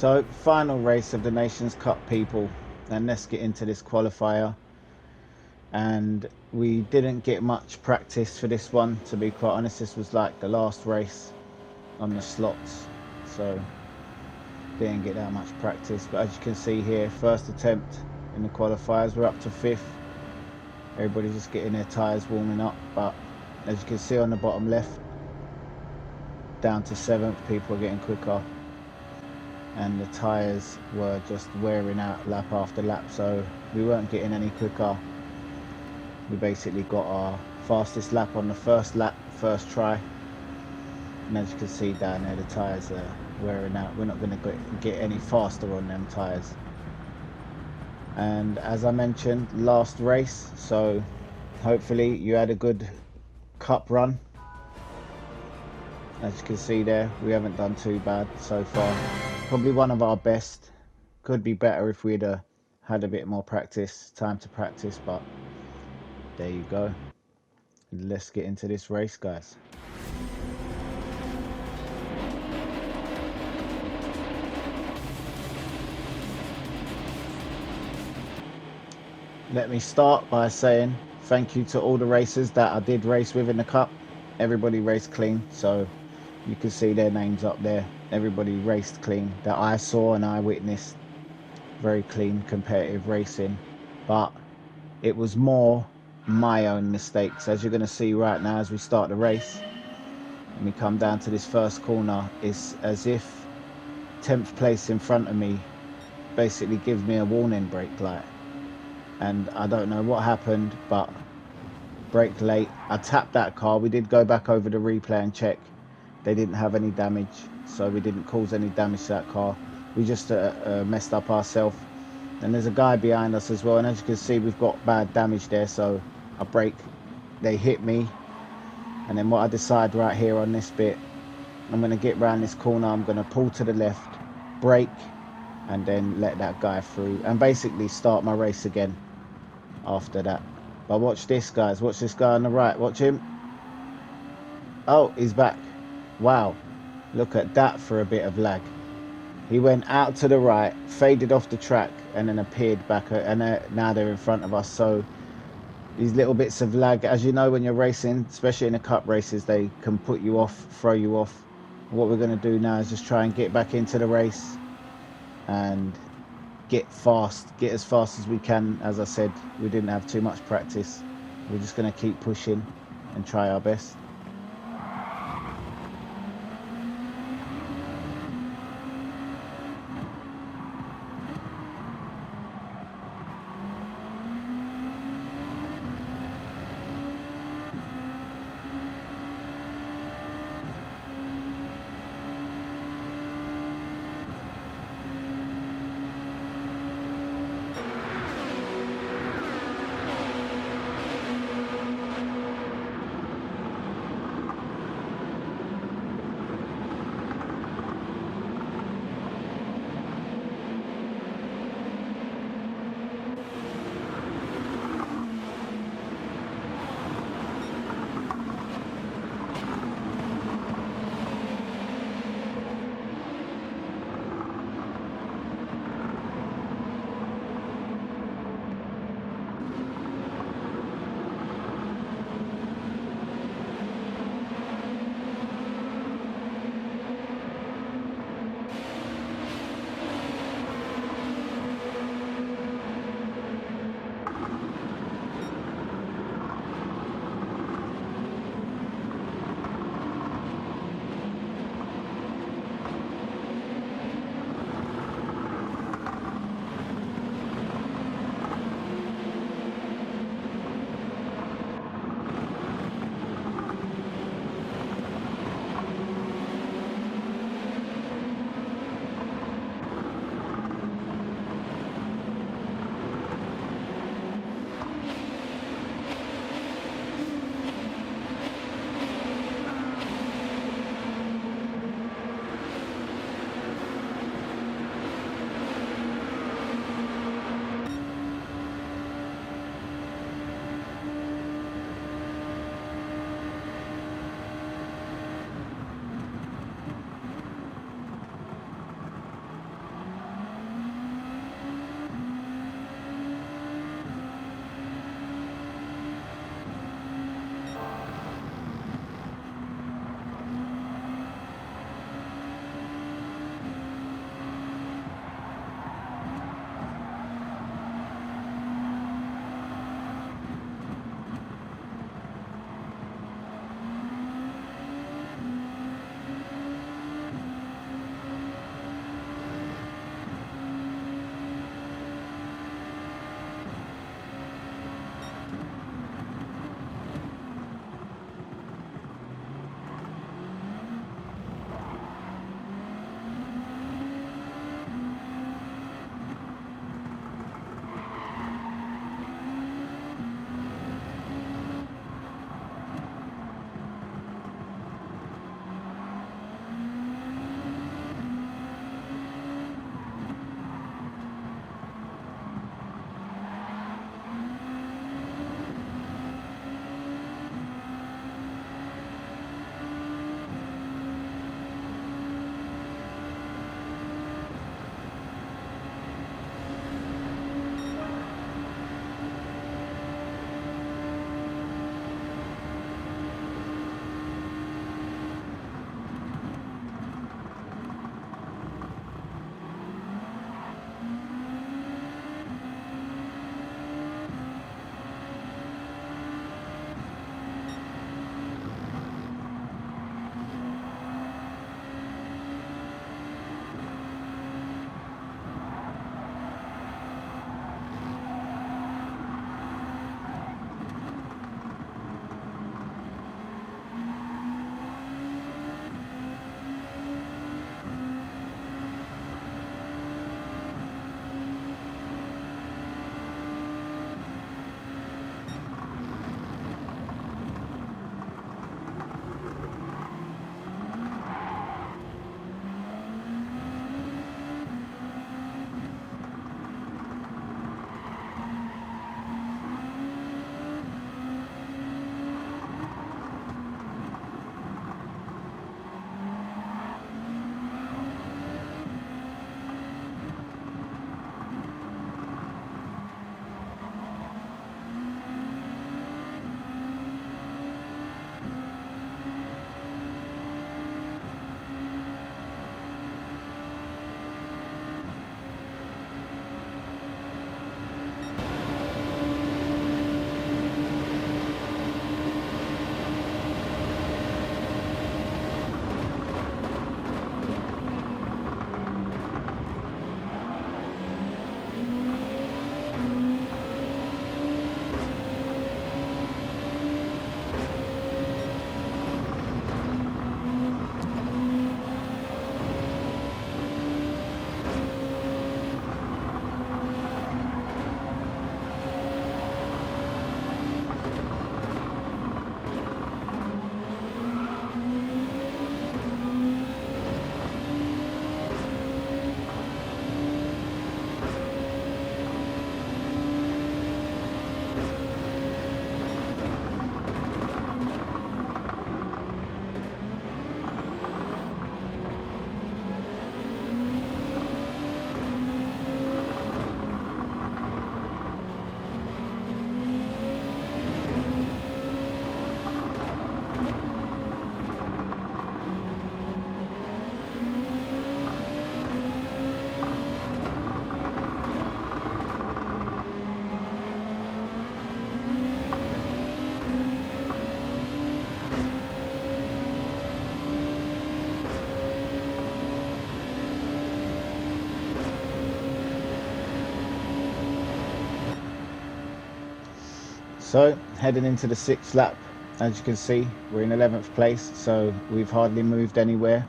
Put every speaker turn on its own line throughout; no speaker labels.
So, final race of the Nations Cup, people, and let's get into this qualifier. And we didn't get much practice for this one, to be quite honest. This was like the last race on the slots, so didn't get that much practice. But as you can see here, first attempt in the qualifiers, we're up to 5th. Everybody's just getting their tyres warming up, but as you can see on the bottom left, down to 7th, people are getting quicker, and the tyres were just wearing out lap after lap, so we weren't getting any quicker. We basically got our fastest lap on the first lap, first try, and as you can see down there, the tyres are wearing out. We're not going to get any faster on them tyres. And as I mentioned, last race, so hopefully you had a good cup run. As you can see there, we haven't done too bad so far. Probably one of our best. Could be better if we'd had a bit more practice, time to practice, but there you go. Let's get into this race, guys. Let me start by saying thank you to all the racers that I did race with in the cup. Everybody raced clean, so you can see their names up there. Everybody raced clean that I saw and I witnessed. Very clean competitive racing, but it was more my own mistakes, as you're going to see right now as we start the race. And we come down to this first corner, it's as if 10th place in front of me basically gives me a warning brake light, and I don't know what happened, but brake late. I tapped that car. We did go back over the replay and check. They didn't have any damage, so we didn't cause any damage to that car. We just messed up ourselves. And there's a guy behind us as well, and as you can see, we've got bad damage there. So I brake, they hit me, and then what I decide right here on this bit, I'm going to get round this corner, I'm going to pull to the left, brake, and then let that guy through, and basically start my race again after that. But watch this, guys. Watch this guy on the right. Watch him. Oh, he's back. Wow, look at that for a bit of lag. He went out to the right, faded off the track, and then appeared back, and now they're in front of us. So these little bits of lag, as you know, when you're racing, especially in the cup races, they can put you off, throw you off. What we're going to do now is just try and get back into the race and get as fast as we can. As I said, we didn't have too much practice. We're just going to keep pushing and try our best. So heading into the 6th lap, as you can see, we're in 11th place, so we've hardly moved anywhere,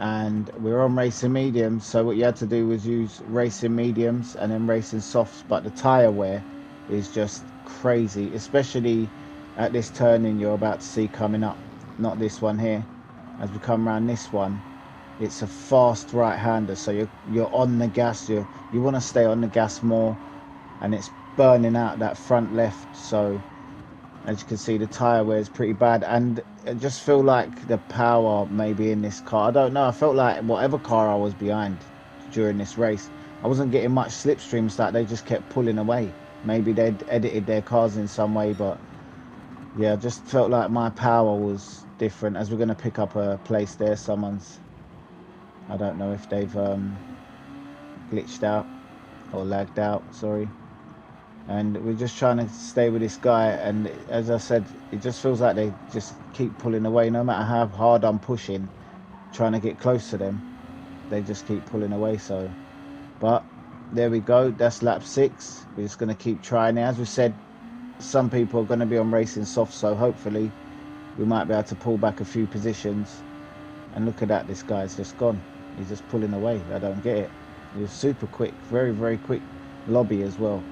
and we're on racing mediums. So what you had to do was use racing mediums and then racing softs, but the tire wear is just crazy, especially at this turning you're about to see coming up, not this one here. As we come around this one, it's a fast right-hander, so you're on the gas, you want to stay on the gas more, and it's burning out that front left. So as you can see, the tire wear is pretty bad, and I just feel like the power maybe in this car, I don't know, I felt like whatever car I was behind during this race, I wasn't getting much slipstreams, that they just kept pulling away. Maybe they'd edited their cars in some way, but yeah, I just felt like my power was different. As we're going to pick up a place there, someone's, I don't know if they've glitched out or lagged out, sorry. And we're just trying to stay with this guy, and as I said, it just feels like they just keep pulling away. No matter how hard I'm pushing, trying to get close to them, they just keep pulling away. So, but there we go, that's lap 6. We're just going to keep trying it. As we said, some people are going to be on racing soft, so hopefully we might be able to pull back a few positions. And look at that, this guy's just gone, he's just pulling away. I don't get it. He was super quick, very, very quick lobby as well.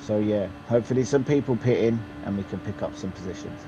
So yeah, hopefully some people pit in and we can pick up some positions.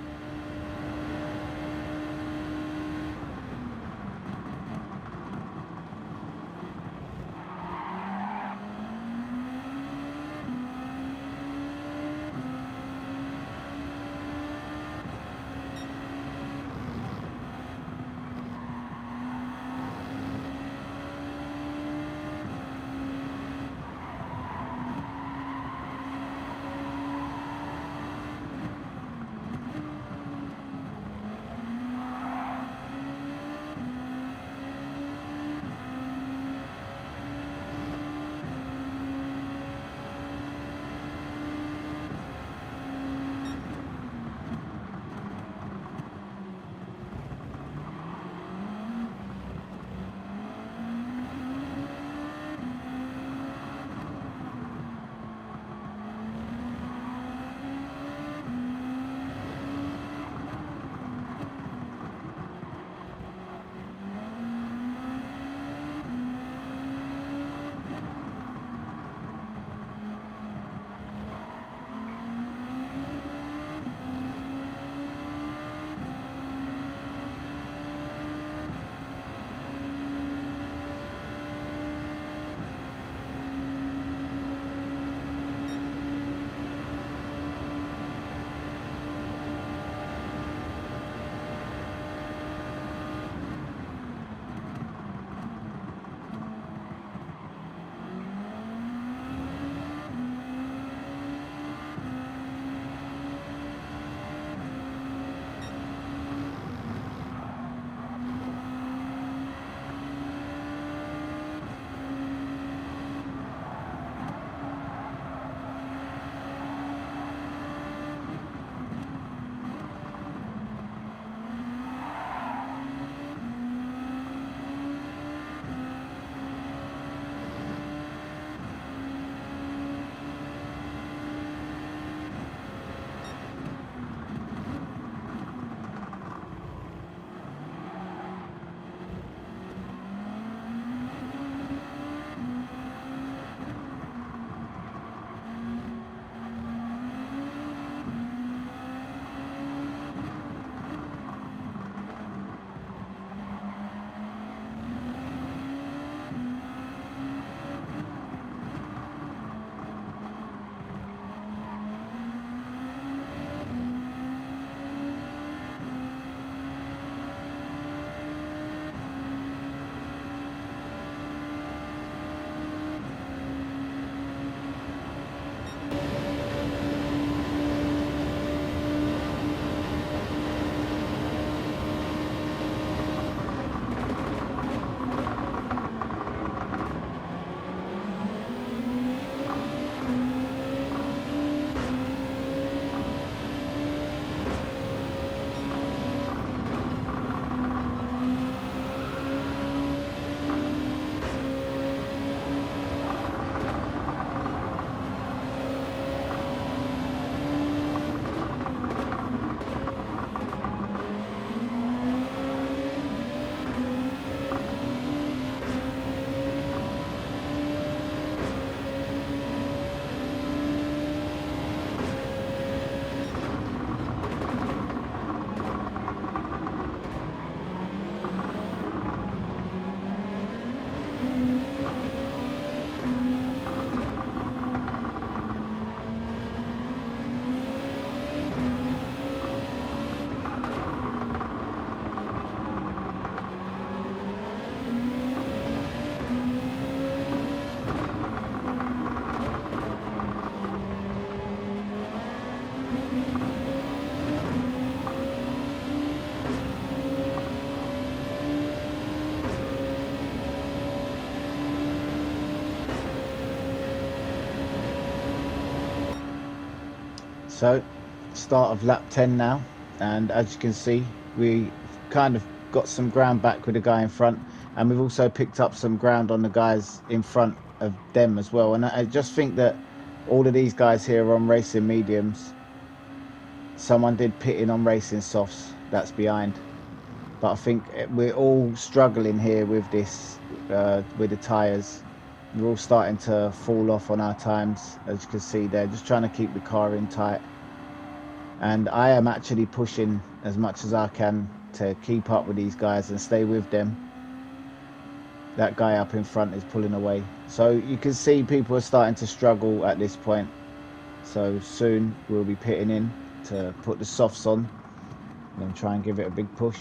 So start of lap 10 now, and as you can see, we kind of got some ground back with the guy in front, and we've also picked up some ground on the guys in front of them as well. And I just think that all of these guys here are on racing mediums. Someone did pit in on racing softs, that's behind. But I think we're all struggling here with this, with the tyres. We're all starting to fall off on our times, as you can see there, just trying to keep the car in tight. And I am actually pushing as much as I can to keep up with these guys and stay with them. That guy up in front is pulling away. So you can see people are starting to struggle at this point. So soon we'll be pitting in to put the softs on and then try and give it a big push.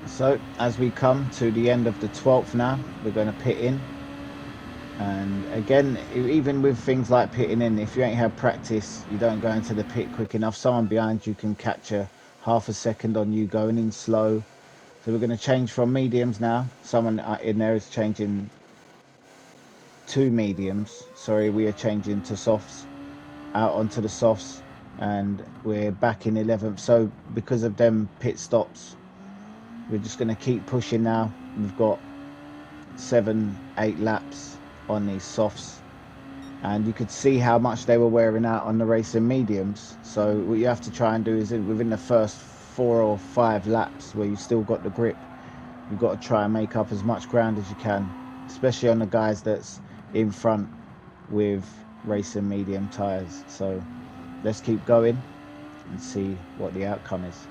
So as we come to the end of the 12th now, we're going to pit in. And again, even with things like pitting in, if you ain't had practice, you don't go into the pit quick enough, someone behind you can catch a half a second on you going in slow. So we're going to change from mediums now. Someone in there is changing to mediums. Sorry, we are changing to softs, out onto the softs, and we're back in 11th. So because of them pit stops, we're just going to keep pushing now. We've got 7-8 laps on these softs, and you could see how much they were wearing out on the racing mediums. So what you have to try and do is within the first 4 or 5 laps where you still got the grip, you've got to try and make up as much ground as you can, especially on the guys that's in front with racing medium tires. So let's keep going and see what the outcome is.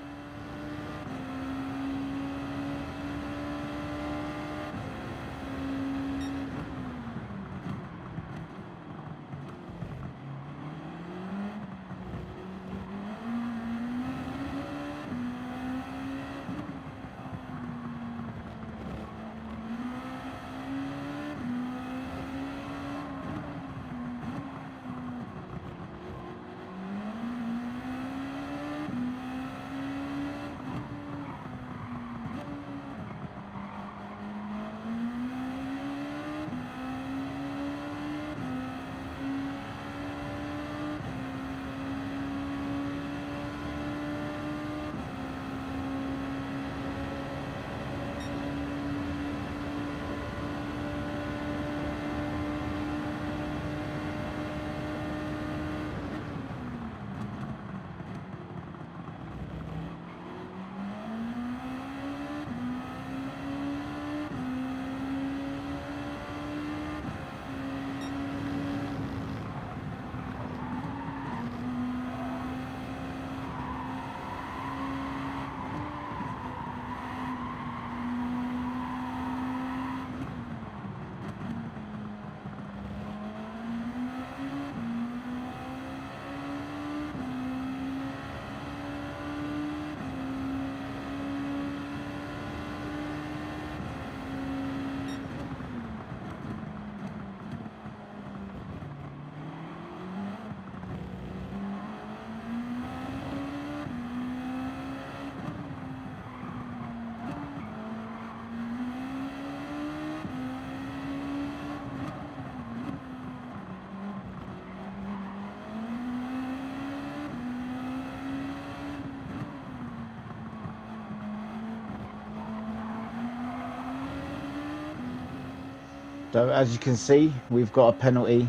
So as you can see, we've got a penalty,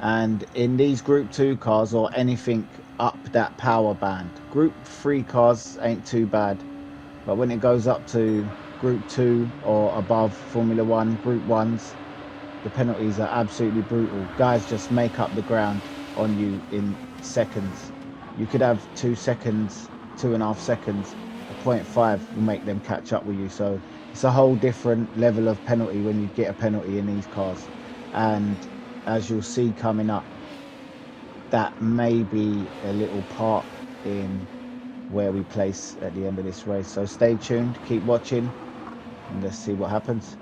and in these Group 2 cars or anything up that power band, Group 3 cars ain't too bad, but when it goes up to Group 2 or above Formula 1, Group 1s, the penalties are absolutely brutal. Guys just make up the ground on you in seconds. You could have 2 seconds, 2.5 seconds, a 0.5 will make them catch up with you. So it's a whole different level of penalty when you get a penalty in these cars. And as you'll see coming up, that may be a little part in where we place at the end of this race. So stay tuned, keep watching, and let's see what happens.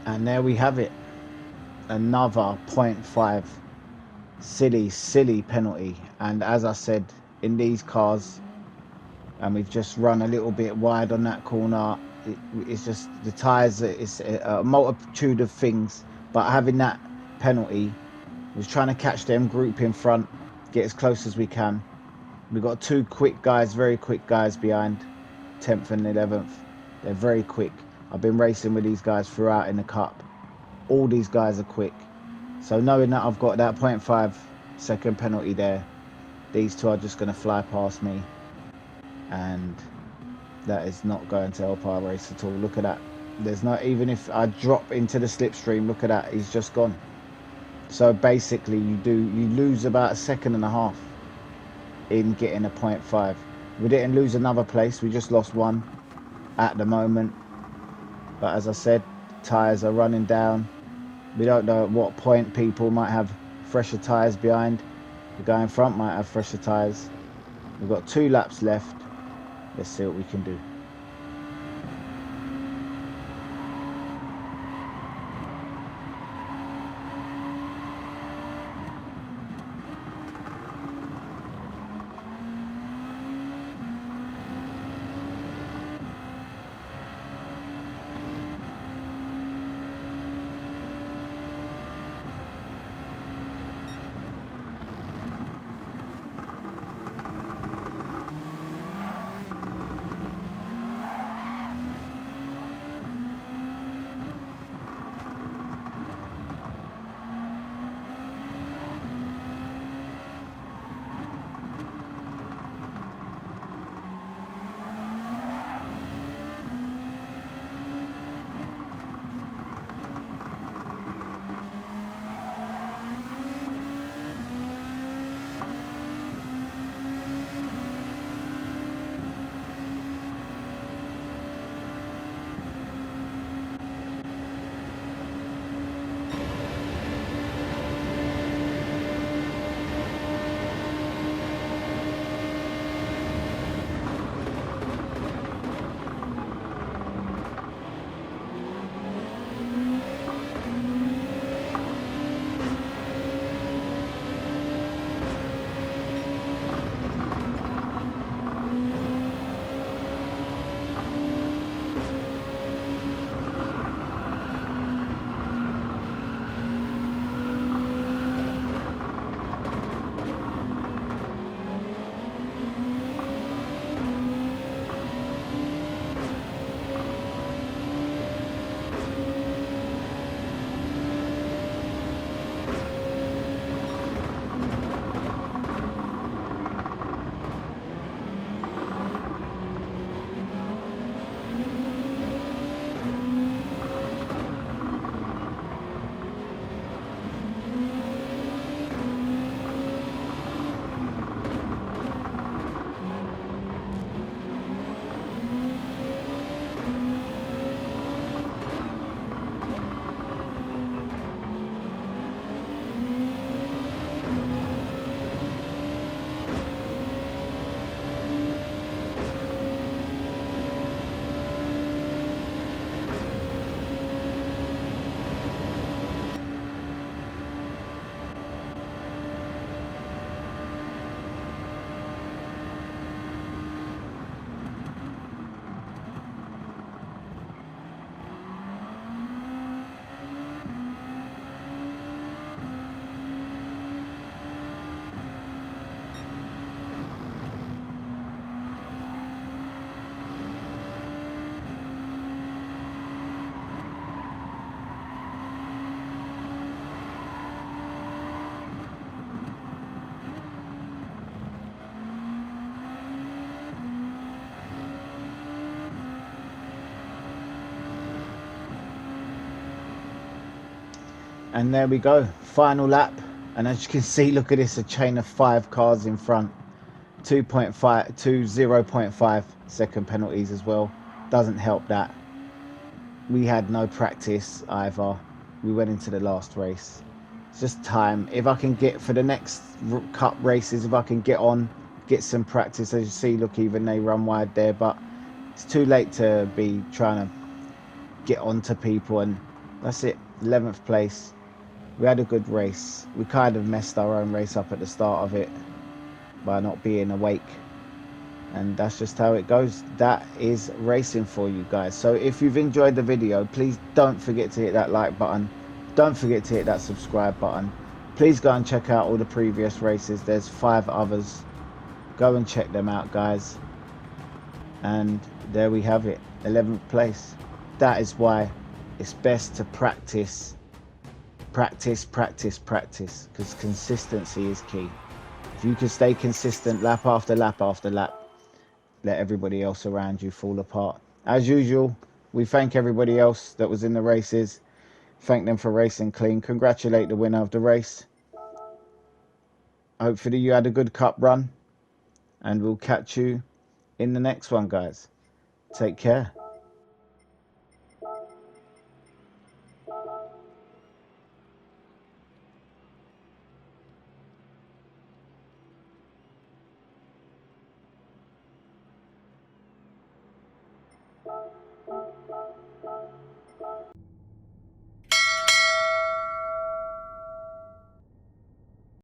And there we have it, another 0.5 silly penalty. And as I said, in these cars, and we've just run a little bit wide on that corner, it's just the tyres, it's a multitude of things, but having that penalty was trying to catch them group in front, get as close as we can. We've got two quick guys, very quick guys behind, 10th and 11th. They're very quick. I've been racing with these guys throughout in the cup. All these guys are quick. So knowing that I've got that 0.5 second penalty there, these two are just going to fly past me. And that is not going to help our race at all. Look at that. There's not, even if I drop into the slipstream, look at that, he's just gone. So basically you lose about a second and a half in getting a 0.5. We didn't lose another place, we just lost one at the moment. But as I said, tyres are running down. We don't know at what point people might have fresher tyres behind. The guy in front might have fresher tyres. We've got 2 laps left. Let's see what we can do. And there we go, final lap. And as you can see, look at this, a chain of 5 cars in front. 0.5 second penalties as well. Doesn't help that. We had no practice either. We went into the last race. It's just time. If I can get, for the next cup races, if I can get on, get some practice. As you see, look, even they run wide there. But it's too late to be trying to get onto people and That's it. 11th place. We had a good race. We kind of messed our own race up at the start of it by not being awake. And that's just how it goes. That is racing for you guys. So if you've enjoyed the video, please don't forget to hit that like button. Don't forget to hit that subscribe button. Please go and check out all the previous races. There's 5 others. Go and check them out, guys. And there we have it. 11th place. That is why it's best to practice. Practice, practice, practice. Because consistency is key. If you can stay consistent lap after lap after lap, let everybody else around you fall apart. As usual, we thank everybody else that was in the races. Thank them for racing clean. Congratulate the winner of the race. Hopefully you had a good cup run. And we'll catch you in the next one, guys. Take care.